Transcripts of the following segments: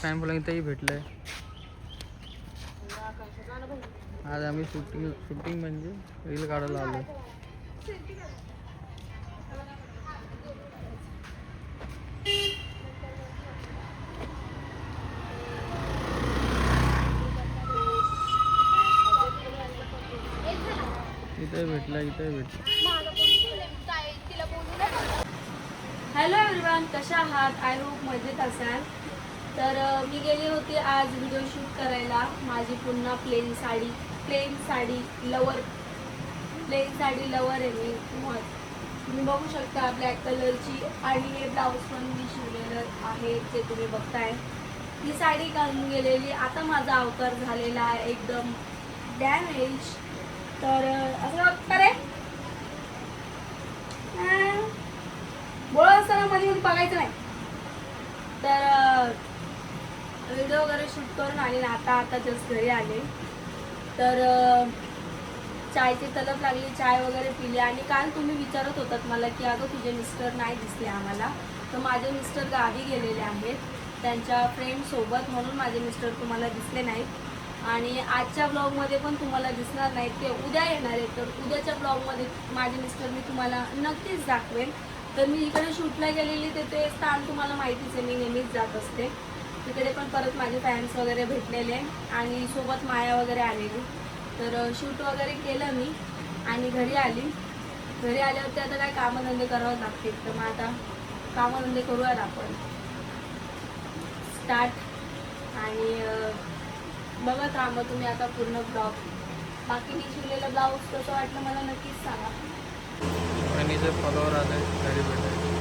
Fan following इथंही भेटलंय. आज आम्ही शूटिंग म्हणजे रील काढायला आलो. इथे भेटलं. हॅलो एव्हरीवन, कशा आहात? आय होप मजेत असाल. तर मी गेली होती आज व्हिडिओ शूट करायला. माझी पुन्हा प्लेन साडी लवर आहे मी. तुम्ही बघू शकता ब्लॅक कलरची, आणि हे ब्लाऊज पण मी शिवलेलं आहे जे तुम्ही बघताय. ही साडी घालून गेलेली. आता माझा अवतार झालेला आहे एकदम डॅमेज. तर असं बघता रे बोलत असताना मध्ये बघायचं नाही. तर व्हिडिओ वगैरे शूट करून आले ना, आता जस्ट घरी आले. तर चायची तलप लागली, चाय वगैरे पिली. आणि काल तुम्ही विचारत होतात मला की अगं तुझे मिस्टर नाही दिसले आम्हाला. तर माझे मिस्टर गावी गेलेले आहेत त्यांच्या फ्रेंडसोबत, म्हणून माझे मिस्टर तुम्हाला दिसले नाहीत. आणि आजच्या ब्लॉगमध्ये पण तुम्हाला दिसणार नाहीत, ते उद्या येणार आहेत. तर उद्याच्या ब्लॉगमध्ये माझे मिस्टर मी तुम्हाला नक्कीच दाखवेन. तर मी इकडे शूटला गेलेली ते स्थान तुम्हाला माहितीच आहे, मी नेहमीच जात असते तिकडे. पण परत माझे फॅन्स वगैरे भेटलेले आणि सोबत माया वगैरे आलेली. तर शूट वगैरे केलं मी आणि घरी आल्यावरती आता काय कामधंदे करावं लागतील. तर मग आता कामधंदे करूयात आपण स्टार्ट. आणि बघत राहा मग तुम्ही आता पूर्ण ब्लॉग. बाकी मी शिवलेलं ब्लाऊज कसं वाटलं मला नक्कीच सांगा. वहिनीचे फॉलोअर आले घरी भेटायचे.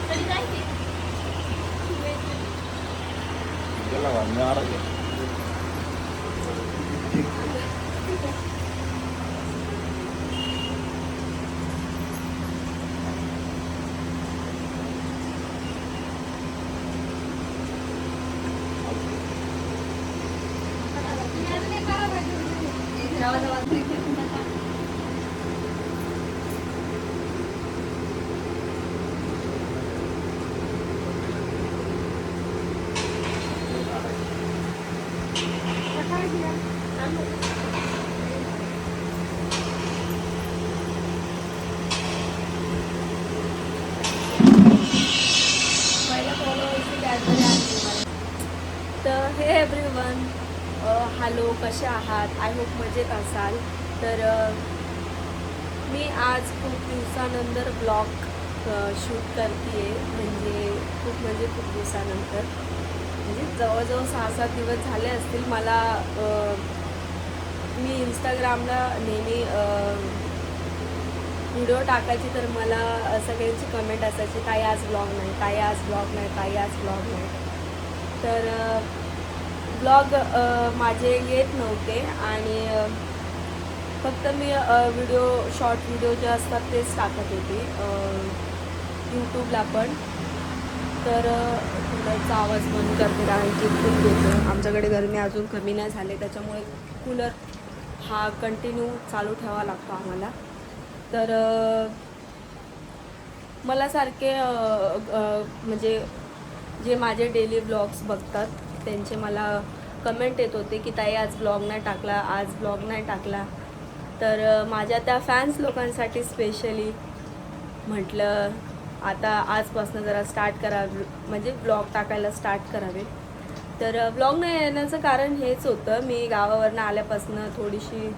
तरी काय ते तर हे एव्हरीवन, हॅलो, कसे आहात? आय होप मजेत असाल. तर मी आज खूप दिवसानंतर ब्लॉग शूट करते म्हणजे खूप दिवसानंतर, म्हणजे जवळजवळ 6-7 दिवस झाले असतील. मला मी इंस्टाग्रामला नेहमी व्हिडिओ टाकायची, तर मला सगळ्यांची कमेंट असायची ताई आज ब्लॉग नाही, ताई आज ब्लॉग नाही, ताई आज ब्लॉग नाही. तर ब्लॉग माझे येत नव्हते आणि फक्त मी शॉर्ट व्हिडिओ जे असतात तेच टाकत होते यूट्यूबला पण. तर कूलरचा आवाज बंद करते कारण की खूप येतो. आमच्याकडे गरमी अजून कमी नाही झाले, त्याच्यामुळे कूलर हा कंटिन्यू चालू ठेवावा लागतो आम्हाला. तर मला सारखे म्हणजे जे माझे डेली ब्लॉग्स बघतात त्यांचे मला कमेंट येत होते की ताई आज ब्लॉग नाही टाकला. तर माझ्या त्या फॅन्स लोकांसाठी स्पेशली म्हटलं आता आजपासून जरा स्टार्ट करावे, म्हणजे ब्लॉग टाकायला स्टार्ट करावे. तर ब्लॉग नाही येण्याचं कारण हेच होतं, मी गावावरनं आल्यापासून थोडीशी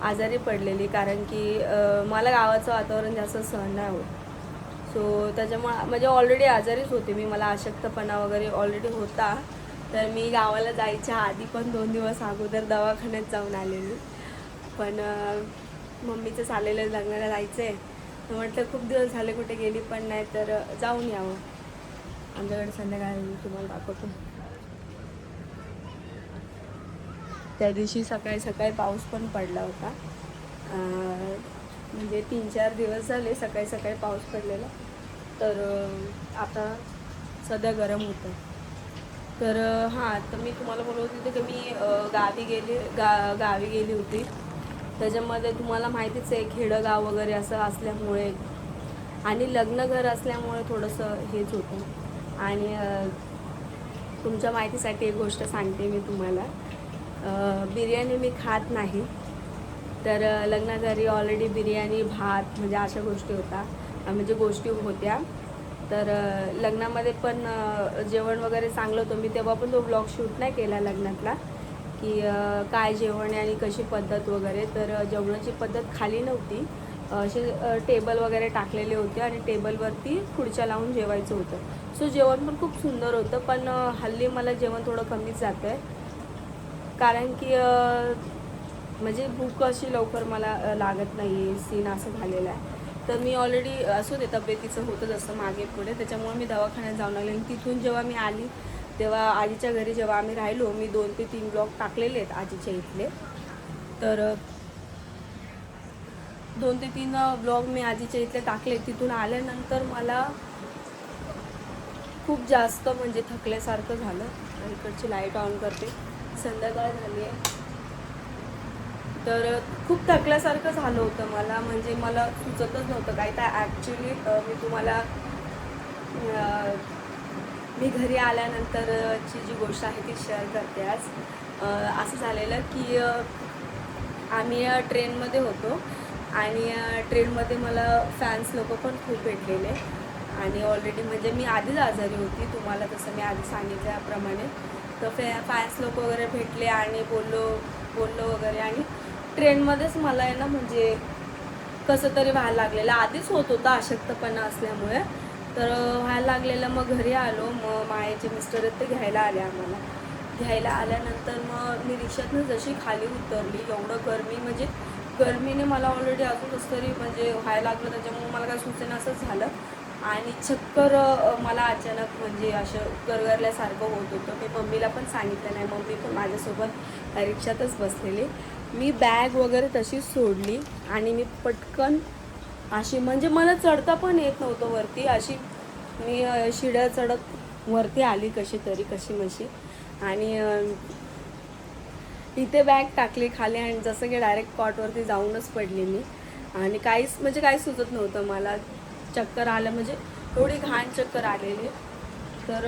आजारी पडलेली, कारण की मला गावाचं वातावरण जास्त सहन नाही होत. सो त्याच्यामुळे म्हणजे ऑलरेडी आजारीच होते मी, मला अशक्तपणा वगैरे ऑलरेडी होता. तर मी गावाला जायच्या आधी पण 2 दिवस अगोदर दवाखान्यात जाऊन आलेली. पण मम्मीचं चाललेलं लग्नाला जायचं आहे, तर म्हटलं खूप दिवस झाले कुठे गेली पण नाही, तर जाऊन यावं. आमच्याकडे संध्याकाळी तुम्हाला दाखवतो. त्या दिवशी सकाळी पाऊस पण पडला होता. म्हणजे 3-4 दिवस झाले सकाळी पाऊस पडलेला. तर आता सध्या गरम होतं. तर हां, तर मी तुम्हाला बोलत होते की मी गावी गेली होती. त्याच्यामध्ये तुम्हाला माहितीच आहे खेडं गाव वगैरे असं असल्यामुळे आणि लग्न घर असल्यामुळे थोडंसं हेच होतं. आणि तुमच्या माहितीसाठी एक गोष्ट सांगते मी तुम्हाला, बिर्याणी मी खात नाही. तर लग्नाघरी ऑलरेडी बिर्याणी भात म्हणजे अशा गोष्टी होत्या. तर लग्नामध्ये पण जेवण वगैरे चांगलं होतं. मी तेव्हा पण तो ब्लॉग शूट नाही केला लग्नातला, की काय जेवण आहे आणि कशी पद्धत वगैरे. तर जेवणाची पद्धत खाली नव्हती, असे टेबल वगैरे टाकलेले होते आणि टेबलवरती खुर्च्या लावून जेवायचं होतं. सो जेवण पण खूप सुंदर होतं. पण हल्ली मला जेवण थोडं कमीच जातं आहे, कारण की म्हणजे भूक अशी लवकर मला लागत नाही आहे, सीन असं झालेलं आहे. तर मी ऑलरेडी असू दे तब्येतीचं होतंच असतं मागे पुढे, त्याच्यामुळे मी दवाखान्यात जाऊन आले. आणि तिथून जेव्हा मी आली तेव्हा आजीच्या घरी जेव्हा आम्ही राहिलो, मी 2 ते 3 ब्लॉग टाकलेले आहेत आजीच्या इथले. तर 2 ते 3 ब्लॉग मी आजीच्या इथले टाकले. तिथून आल्यानंतर मला खूप जास्त म्हणजे थकल्यासारखं झालं. इकडची लाईट ऑन करते, संध्याकाळ झाली आहे. तर खूप थकल्यासारखं झालं होतं मला, म्हणजे मला सुचतच नव्हतं काय. तर ॲक्च्युली मी तुम्हाला मी घरी आल्यानंतरची जी गोष्ट आहे ती शेअर करते आज. असं झालेलं की आम्ही ट्रेनमध्ये होतो आणि ट्रेनमध्ये मला फॅन्स लोक पण खूप भेटलेले. आणि ऑलरेडी म्हणजे मी आधीच आजारी होती, तुम्हाला तसं मी आधी सांगितल्याप्रमाणे. तर फॅन्स लोक वगैरे भेटले आणि बोललो वगैरे. आणि ट्रेनमध्येच मला आहे ना म्हणजे कसं तरी व्हायला लागलेलं, आधीच होत होतं अशक्तपणा असल्यामुळे. तर व्हायला लागलेलं. मग घरी आलो, मग मायाचे मिस्टर आहेत ते घ्यायला आले आम्हाला. घ्यायला आल्यानंतर मग मी रिक्षातनं जशी खाली उतरली, एवढं गरमी म्हणजे गरमीने मला ऑलरेडी अजून कसं तरी म्हणजे व्हायला लागलं. त्याच्यामुळे मला काय सुचेना असंच झालं. आणि चक्कर मला अचानक म्हणजे असं गरगरल्यासारखं होत होतं. मी मम्मीला पण सांगितलं नाही, मम्मी पण माझ्यासोबत रिक्षातच बसलेली. मी बॅग वगैरे तशीच सोडली आणि मी पटकन अशी म्हणजे मला चढता पण येत नव्हतं वरती, अशी मी शिड्या चढत वरती आली कशी मशी. आणि इथे बॅग टाकली खाली आणि जसं की डायरेक्ट कॉटवरती जाऊनच पडली मी. आणि काहीच सुचत नव्हतं मला. चक्कर आलं म्हणजे एवढी घाण चक्कर आलेली. तर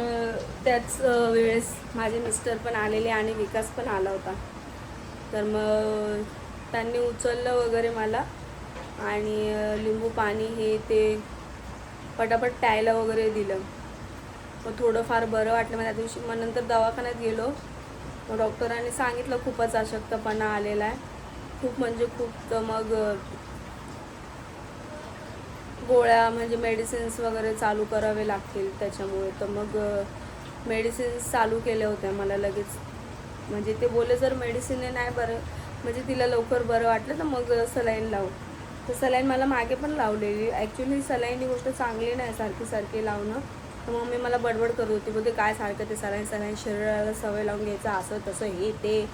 त्याच वेळेस माझे मिस्टर पण आलेले आणि विकास पण आला होता. तर मग त्यांनी उचललं वगैरे मला आणि लिंबू पाणी हे ते पटापट प्यायला वगैरे दिलं. मग थोडंफार बरं वाटलं. मग त्या दिवशी मग नंतर दवाखान्यात गेलो. मग डॉक्टरांनी सांगितलं खूपच अशक्तपणा आलेला आहे, खूप म्हणजे खूप. तर मग गोळ्या म्हणजे मेडिसिन्स वगैरे चालू करावे लागतील त्याच्यामुळे. तर मग मेडिसिन्स चालू केल्या होत्या मला लगेच. म्हणजे ते बोलले जर मेडिसिनने नाही बरं म्हणजे तिला लवकर बरं वाटलं तर मग सलाईन लावू. तर सलाईन मला मागे पण लावलेली. ॲक्च्युली सलाईन ही गोष्ट चांगली नाही सारखी लावणं. तर मम्मी मला बडबड करत होती, बोलते काय सारखं ते सलाईन शरीराला सवय लावून घ्यायचं, असं तसं हे ते,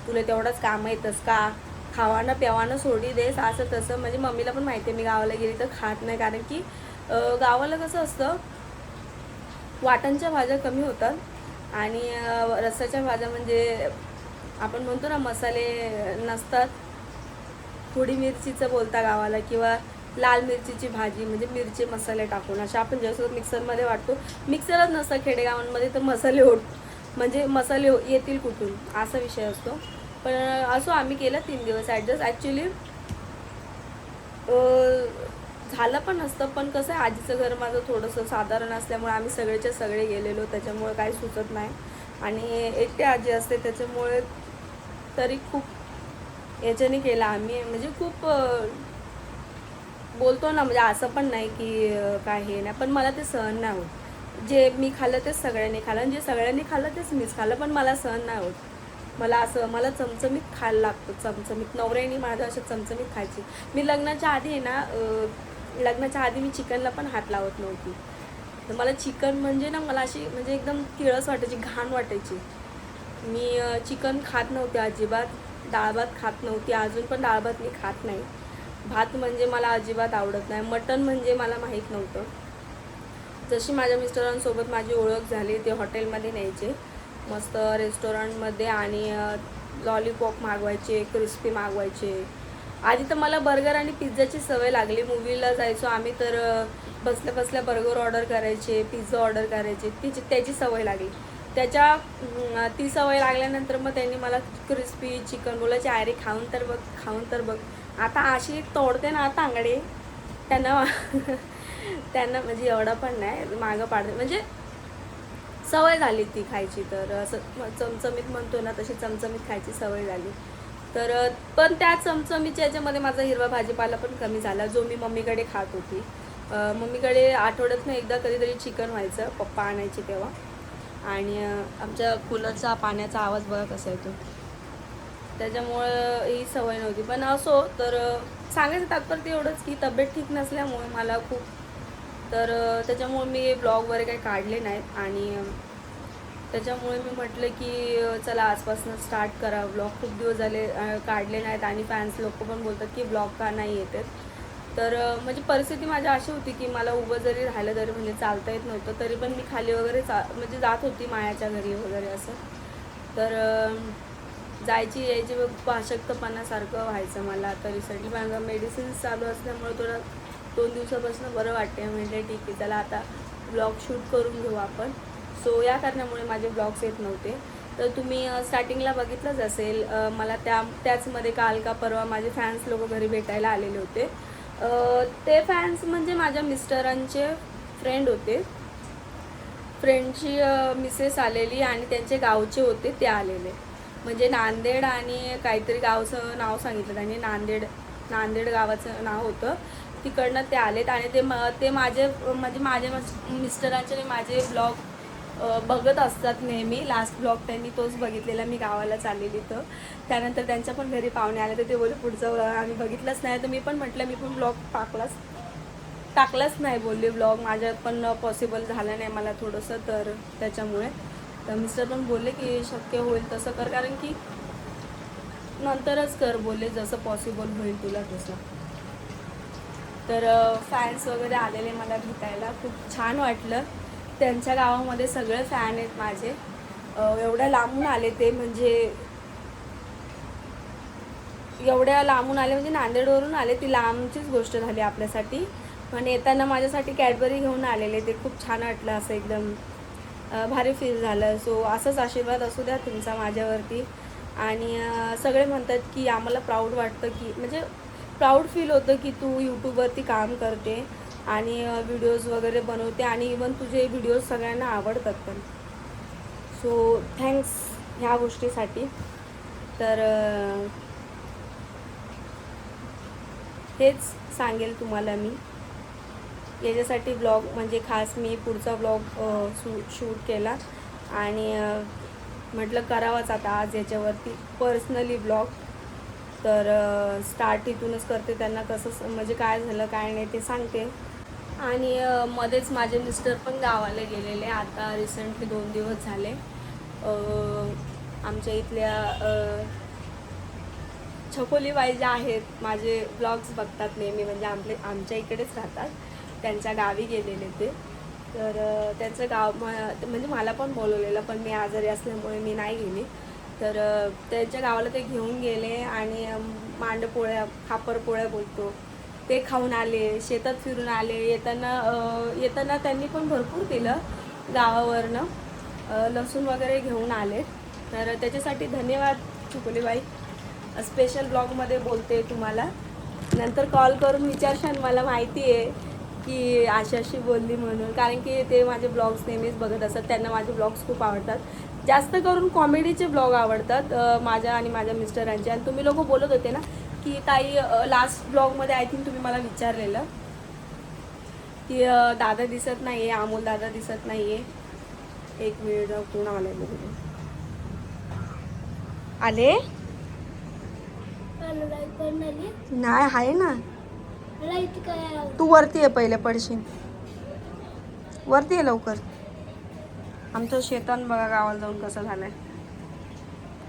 तुला तेवढंच काम येतंच का, खावानं प्यावानं सोडी देस असं तसं. म्हणजे मम्मीला पण माहिती आहे मी गावाला गेली तर खात नाही, कारण की गावाला कसं असतं वाटांच्या भाज्या कमी होतात आणि रस्साच्या भाज्या म्हणजे आपण म्हणतो ना मसाले नसतात. थोडी मिरचीचं बोलता गावाला, किंवा लाल मिरचीची भाजी म्हणजे मिरची मसाले टाकून अशा आपण जसं मिक्सरमध्ये वाटतो. मिक्सरच नसतं खेडेगावांमध्ये तर मसाले येतील कुठून असा विषय असतो. पण असो आम्ही केलं 3 दिवस ॲडजस्ट. ॲक्च्युली झालं पण नसतं, पण कसं आहे आजीचं घर माझं थोडंसं साधारण असल्यामुळे आम्ही सगळेच्या सगळे गेलेलो, त्याच्यामुळे काही सुचत नाही. आणि एकटे आजी असते त्याच्यामुळे तरी खूप याच्याने केला आम्ही. म्हणजे खूप बोलतो ना, म्हणजे असं पण नाही की काय हे नाही, पण मला ते सहन नाही होत. जे मी खाल्लं तेच सगळ्यांनी खाल्लं आणि जे सगळ्यांनी खाल्लं तेच मीच खाल्लं, पण मला सहन नाही होत. मला चमचमीत खायला लागतं, चमचमीत. नवऱ्याने माझं असं चमचमीत खायची. मी लग्नाच्या आधी आहे ना, लग्नाच्या आधी मी चिकनला पण हात लावत नव्हती. तर मला चिकन म्हणजे ना मला अशी म्हणजे एकदम किळस वाटायची, घाण वाटायची. मी चिकन खात नव्हते अजिबात. डाळ भात खात नव्हती, अजून पण डाळ भात मी खात नाही. भात म्हणजे मला अजिबात आवडत नाही. मटण म्हणजे मला माहीत नव्हतं. जशी माझ्या मिस्टरांसोबत माझी ओळख झाली, ते हॉटेलमध्ये न्यायचे मस्त रेस्टॉरंटमध्ये आणि लॉलीपॉप मागवायचे, क्रिस्पी मागवायचे आधी तर मला बर्गर आणि पिझ्झाची सवय लागली. मूवीला जायचो आम्ही तर बसल्या बसल्या बर्गर ऑर्डर करायचे, पिझ्झा ऑर्डर करायचे, त्याची सवय लागली. ती सवय लागल्यानंतर मग त्यांनी मला क्रिस्पी चिकन बोलायचे, अरे खाऊन तर बघ. आता अशी तोडते ना तांगडे त्यांना त्यांना म्हणजे एवढा पण नाही, मागं पाडते, म्हणजे सवय झाली ती खायची. तर असं चमचमीत म्हणतो ना, तशी चमचमीत खायची सवय झाली. तर पण त्या चमचमीच्या याच्यामध्ये माझा हिरवा भाजीपाला पण कमी झाला, जो मी मम्मीकडे खात होती. मम्मीकडे आठवड्यातनं एकदा कधीतरी चिकन व्हायचं, पप्पा आणायचे तेव्हा. आणि आमच्या कूलरचा पाण्याचा आवाज बघा कसा येतो, त्याच्यामुळं ही सवय नव्हती. पण असो, तर सांगायचं तात्पर्य एवढंच की तब्येत ठीक नसल्यामुळे मला खूप, तर त्याच्यामुळे मी ब्लॉग वगैरे काही काढले नाहीत. आणि त्याच्यामुळे मी म्हटलं की चला आजपासून स्टार्ट करा ब्लॉग. खूप दिवस झाले काढले नाहीत आणि फॅन्स लोक पण बोलतात की ब्लॉग का नाही येतात. तर म्हणजे परिस्थिती माझी अशी होती की मला उभं जरी राहिलं तरी म्हणजे चालता येत नव्हतं, तरी पण मी खाली वगैरे म्हणजे जात होती मायाच्या घरी वगैरे असं. तर जायची यायची अशक्तपणासारखं व्हायचं मला. तर रिसेंटली माझं मेडिसिन्स चालू असल्यामुळे थोडं 2 दिवसापासून बरं वाटते. म्हणजे ठीक आहे, चला आता ब्लॉग शूट करून घेऊ आपण. सो या कारणामुळे माझे ब्लॉग्स येत नव्हते. तर तुम्ही स्टार्टिंगला बघितलंच असेल, मला त्याचमध्ये काल का परवा माझे फॅन्स लोक घरी भेटायला आलेले होते. ते फॅन्स म्हणजे माझ्या मिस्टरांचे फ्रेंड होते. फ्रेंडची मिसेस आलेली आणि त्यांचे गावचे होते ते आलेले. म्हणजे नांदेड आणि काहीतरी गावचं नाव सांगितलं त्यांनी, नांदेड गावाचं नाव होतं. तिकडनं ते आलेत आणि ते माझे म्हणजे माझ्या मिस्टरांचे माझे ब्लॉग बघत असतात नेहमी. लास्ट ब्लॉग त्यांनी तोच बघितलेला, मी गावाला चाललेली. तर त्यानंतर त्यांच्या पण घरी पाहुणे आले, तर ते बोलले पुढचा ब्लॉग आम्ही बघितलाच नाही. तर मी पण म्हटलं मी पण ब्लॉग टाकलाच नाही बोलले. ब्लॉग माझ्यात पण पॉसिबल झालं नाही मला थोडंसं, तर त्याच्यामुळे. तर मिस्टर पण बोलले की शक्य होईल तसं कर, कारण की नंतरच कर बोलले, जसं पॉसिबल होईल तुला तसं. तर फॅन्स वगैरे आलेले मला भेटायला, खूप छान वाटलं. त्यांच्या गावामध्ये सगळे फॅन आहेत माझे. एवढ्या लांबून आले ते, म्हणजे एवढ्या लांबून आले म्हणजे नांदेडवरून आले. ती लांबचीच गोष्ट झाली आपल्यासाठी. पण येताना माझ्यासाठी कॅडबरी घेऊन आलेले, ते खूप छान वाटलं. असं एकदम भारी फील झालं. सो असंच आशीर्वाद असू द्या तुमचा माझ्यावरती. आणि सगळे म्हणतात की आम्हाला प्राऊड वाटतं, की म्हणजे प्राऊड फील होतं की तू यूट्यूबवरती काम करते आणि व्हिडिओज वगैरे बनवते आणि इवन तुझे व्हिडिओज सगळ्यांना आवडतात पण. सो थँक्स ह्या गोष्टीसाठी. तर हेच सांगेल तुम्हाला मी. याच्यासाठी ब्लॉग म्हणजे खास मी पुढचा ब्लॉग शूट केला आणि म्हटलं करावाच आता आज याच्यावरती पर्सनली ब्लॉग. तर स्टार्ट इथूनच करते, त्यांना कसं म्हणजे काय झालं काय नाही ते सांगते. आणि मध्येच माझे मिस्टर पण गावाला गेलेले, आता रिसेंटली 2 दिवस झाले. आमच्या इथल्या छकोलीबाई ज्या आहेत, माझे ब्लॉग्स बघतात नेहमी, म्हणजे आमच्या इकडेच राहतात, त्यांच्या गावी गेलेले ते. तर त्यांचं गाव म्हणजे मला पण बोलवलेलं, पण मी आजारी असल्यामुळे मी नाही गेली. तर त्यांच्या गावाला ते घेऊन गेले आणि मांडपोळ्या, खापरपोळ्या बोलतो ते खाऊन आले, शेतात फिरून आले. येताना त्यांनी पण भरपूर दिलं गावावरनं, लसूण वगैरे घेऊन आले. तर त्याच्यासाठी धन्यवाद छकुलीबाई. स्पेशल ब्लॉगमध्ये बोलते तुम्हाला, नंतर कॉल करून विचारशाल, मला माहिती आहे की अशी बोलली म्हणून, कारण की ते माझे ब्लॉग्स नेहमीच बघत असतात. त्यांना माझे ब्लॉग्स खूप आवडतात, जास्त करून कॉमेडीचे ब्लॉग आवडतात माझ्या आणि माझ्या मिस्टरांचे. आणि तुम्ही लोक बोलत होते ना की ताई, लास्ट ब्लॉगमध्ये आय थिंक तुम्ही मला विचारलेलं की दादा दिसत नाही आहे, अमोल दादा दिसत नाही आहे. एक मिनिट, कोण आले बघू. आले नाही आहे ना, तू वरती आहे, पहिले पडशील, वरती आहे लवकर. आमचं शेतान बघा गावाला जाऊन कसं झालंय,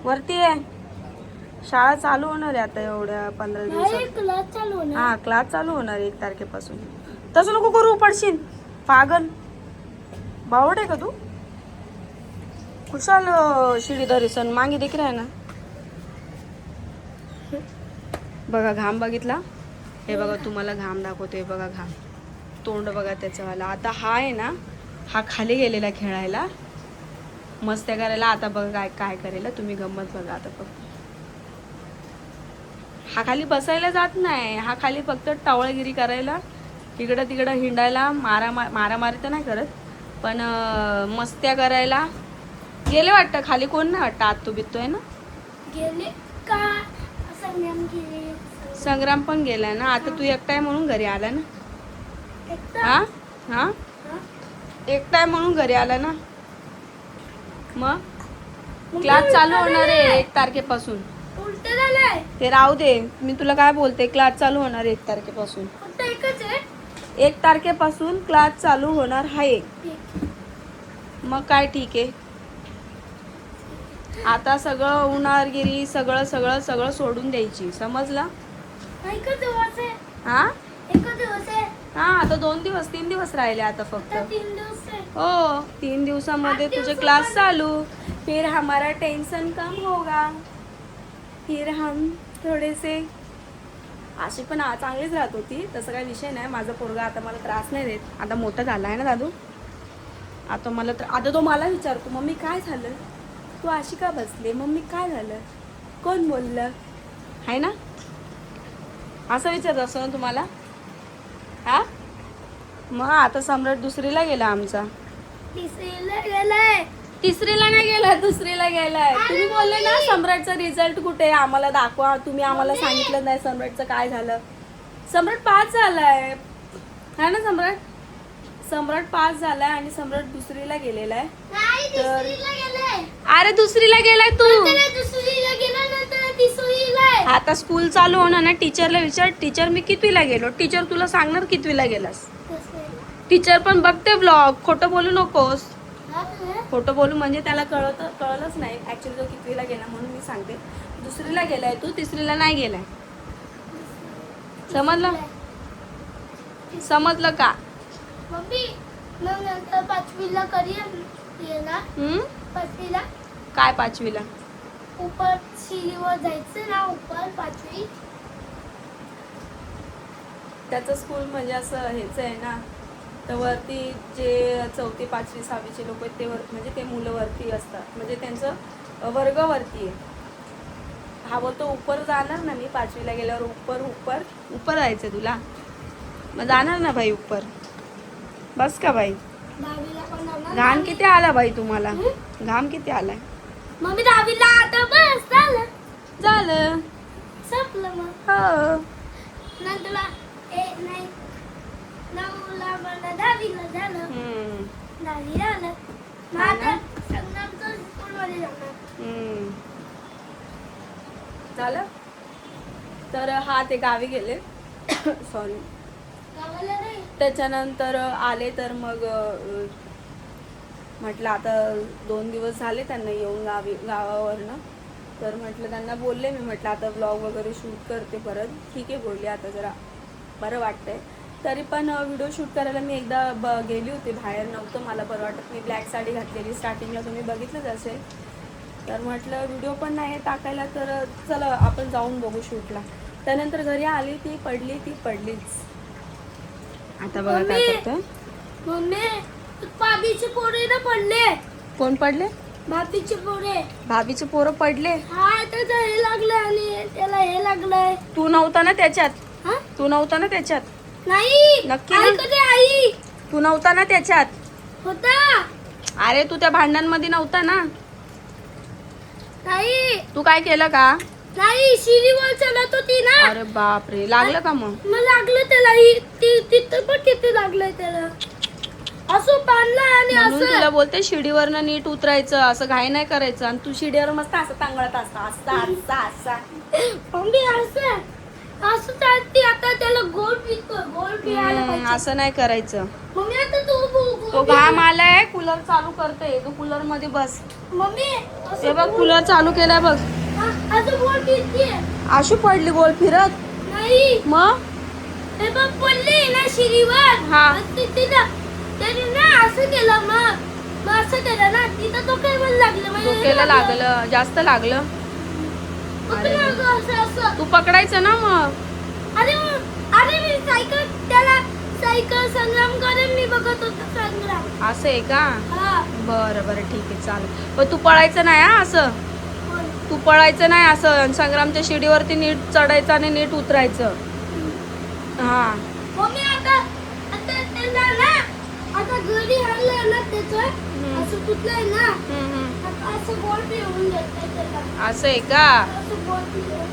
वरती आहे. शाळा चालू होणार आहे आता एवढ्या 15 दिवसात. हां, क्लास चालू होणार 1 तारखेपासून. तसं नको करू, पडशील पागल, बावड आहे का तू? खुशाल शिडी धरीसन मागे देख रहा है ना. बघा घाम बघितला, हे बघा तुम्हाला घाम दाखवतोय, बघा घाम, तोंड बघा त्याच्यावाला. आता हा आहे ना, हा खाली गेलेला खेळायला मस्त्या करायला. आता बघा काय काय करेल, तुम्ही गंमत बघा आता फक्त. हा खाली बसायला जात नाही, हा खाली फक्त टावळगिरी करायला, इकडं तिकडं हिंडायला, मारामारी तर नाही करत, पण मस्त्या करायला गेले वाटतं खाली. कोण नाही वाटतं आत, तो बिततोय ना. गेले का? संग्राम गेले. संग्राम पण गेलाय ना. आता तू एकटाय म्हणून घरी आला ना. एकटा? हा हा हा? एकटाय म्हणून घरी आला ना. मग क्लास चालू होणार आहे 1 तारखेपासून. उलट झालंय. ते राहू दे, मी तुला काय बोलते, क्लास चालू होणार आहे 1 तारखेपासून. फक्त एकच आहे. 1 तारखेपासून क्लास चालू होणार आहे. ठीक. मग काय ठीक आहे. आता सगळं उन्हाळगिरी सगळं सगळं सगळं सोडून द्यायची, समजलं. एकच दिवस आहे. हा एकच दिवस आहे. हा आता 3 दिवस राहिले आता फक्त. तर 3 दिवस आहे. हो 3 दिवसामध्ये 8 तुझे दिवसामध्ये. क्लास चालू. फिर हमारा टेंशन कम होगा, फिर हम थोडेसे. अशी पण चांगलीच राहत होती, तसं काही विषय नाही. माझा पोरगा आता मला त्रास नाही देत, आता मोठा झाला आहे ना दादू. आता आता तो मला विचारतो, मम्मी काय झालं, तू अशी का बसले, मम्मी काय झालं, कोण बोललं, आहे ना, असं विचारत असतो ना तुम्हाला. हा मग आता सम्राट 2रीला गेला आमचा. 3रीला गेलाय. 3रीला नाही गेला, 2रीला गेलाय. तुम्ही बोलले ना सम्राटचा रिझल्ट कुठे आम्हाला दाखवा, तुम्ही आम्हाला सांगितलं नाही सम्राटचं काय झालं. सम्राट 5 झालाय, है ना सम्राट. सम्राट 5 झालाय आणि सम्राट 2रीला गेलेला आहे. नाही, तर- 3रीला गेलाय. अरे 2रीला गेलाय तू. त्याला 2रीला गेला, नंतर 3रीला आहे. आता स्कूल चालू होणार ना, टीचरला विचार, टीचर मी कितवीला गेलो, टीचर तुला सांगणार कितवीला गेलास. टीचर पण बघते ब्लॉग, खोटं बोलू नकोस. खोटं बोलू म्हणजे त्याला कळलंच नाही ऍक्च्युली तो कितवीला गेला, म्हणून मी सांगते 2रीला गेलाय तू, 3रीला नाही गेलाय. समजलं का. मम्मी, मग नंतर 5वीला करियर येणार. 5वीला काय 5वीला. ऊपर शिडीवर जायचं ना, ऊपर 5वी. त्याचं स्कूल म्हणजे असं हेच आहे ना, तर वरती जे 4थी 5वी 6वीचे लोक आहेत ते म्हणजे ते मुलं वरती असतात, म्हणजे त्यांचं वर्ग वरती आहे. हा बोलतो उपर जाणार ना मी 5वीला गेल्यावर, उपर जायचं तुला, मग जाणार ना भाई उपर. बस का भाई. 10वीला पण जाणार. घाम किती आला भाई तुम्हाला, घाम किती आलाय. मम्मी 10वीला आता बस झालं, संपलं. मग हो नंतर नाही 9ला मला 10वीला झालं. 10वी झालं. मग आता संगमच्या स्कूलमध्ये जाणार. झालं. तर हा ते गावी गेले सॉरी. गावाला नाही. त्याच्यानंतर आले तर मग म्हटलं आता 2 दिवस झाले त्यांना येऊन गावावरनं, तर म्हटलं त्यांना बोलले मी, म्हटलं आता ब्लॉग वगैरे शूट करते परत. ठीक आहे बोलले, आता जरा बरं वाटतंय. तरी पण व्हिडिओ शूट करायला मी एकदा गेली होती बाहेर, नव्हतं मला बरं वाटत. मी ब्लॅक साडी घातलेली, स्टार्टिंगला तुम्ही बघितलंच असेल. तर म्हटलं व्हिडिओ पण नाही टाकायला, तर चला आपण जाऊन बघू शूटला. त्यानंतर घरी आली, ती पडलीच. आता बघा काय करतोय. मम्मी, भाभीचे पोरे ना पडले. कोण पडले. भाभीचे पोरे. भाभीचे पोरं पडले. हा, त्याचं हे लागलं आणि त्याला हे लागलंय. तू नव्हता ना त्याच्यात. हा? तू नव्हता ना त्याच्यात. नाही. नक्की आई ना? कधी आई तू नव्हता ना त्याच्यात. होता. अरे तू त्या भांडणांमध्ये नव्हता ना. नाही. तू काय केलं का. नाही, शिरीवर चलत होती ना. अरे बापरे, लागलं का मग. मग लागलं त्याला. तिथं पण किती लागलंय त्याला. असं बांधलंय आणि म्हणून असं. तुला बोलते शिडीवरनं नीट उतरायचं, असं घाई नाही करायचं. आणि तू शिडीवर मस्त असं तांगळत असा. मम्मी असं चालते. आता त्याला गोल पियायला पाहिजे. असं नाही करायचं. मम्मी आता तो घाम आलाय, कूलर चालू करते, तू कूलर मध्ये बस. मम्मी हे बघ कूलर चालू केलाय बघ. असं गोल पिते. आशू पडली गोल फिरत. नाही. मग हे बघ पडले ना शिरीवर. हा. त्याने ना असं केलं. मग असं केलं ना, तिथं डोक्याला लागलं. डोक्याला लागलं, जास्त लागलं. अरे ना गं, असं असं. तू पकडायचं ना मग. अरे मी सायकल त्याला सायकल संग्राम करून मी बघत होतो संग्राम. असं आहे का? हा. बरं बरं ठीक आहे चालेल. पण तू पळायचं नाही हा असं. बोल. तू पळायचं नाही असं. संग्रामच्या शिडीवरती नीट चढायचं आणि नीट उतरायचं. हा मम्मी आता त्याला ना आता घरी आणलं ना त्याचं असं तुटलंय ना आता असं गोल फिरवून देतोय त्याला. असं आहे का? असं गोल फिरवून.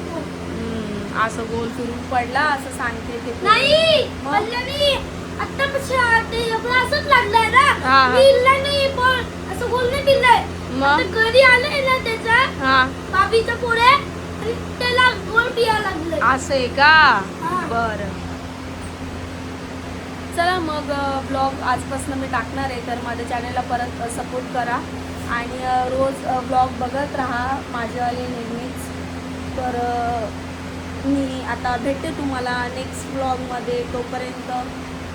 असं गोल फिरून पडला असं सांगते ते. नाही मग? पडलं नाही. आता ते आपलं असंच लागलंय ना. हा. मी इल्ला नाही पण असं गोल नाही दिलंय. मग? आता घरी आलंय ना त्याचा हा बाबीचा पुढे आणि त्याला गोल फिरायला लागलंय. असं आहे का? हा. बरं चला मग ब्लॉग आजपासून मी टाकणार आहे तर माझ्या चॅनलला परत सपोर्ट करा आणि रोज ब्लॉग बघत राहा माझेवाले नेहमीच. तर मी आता भेटते तुम्हाला नेक्स्ट ब्लॉगमध्ये. तोपर्यंत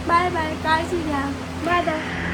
बाय बाय. काळजी घ्या. Bye bye.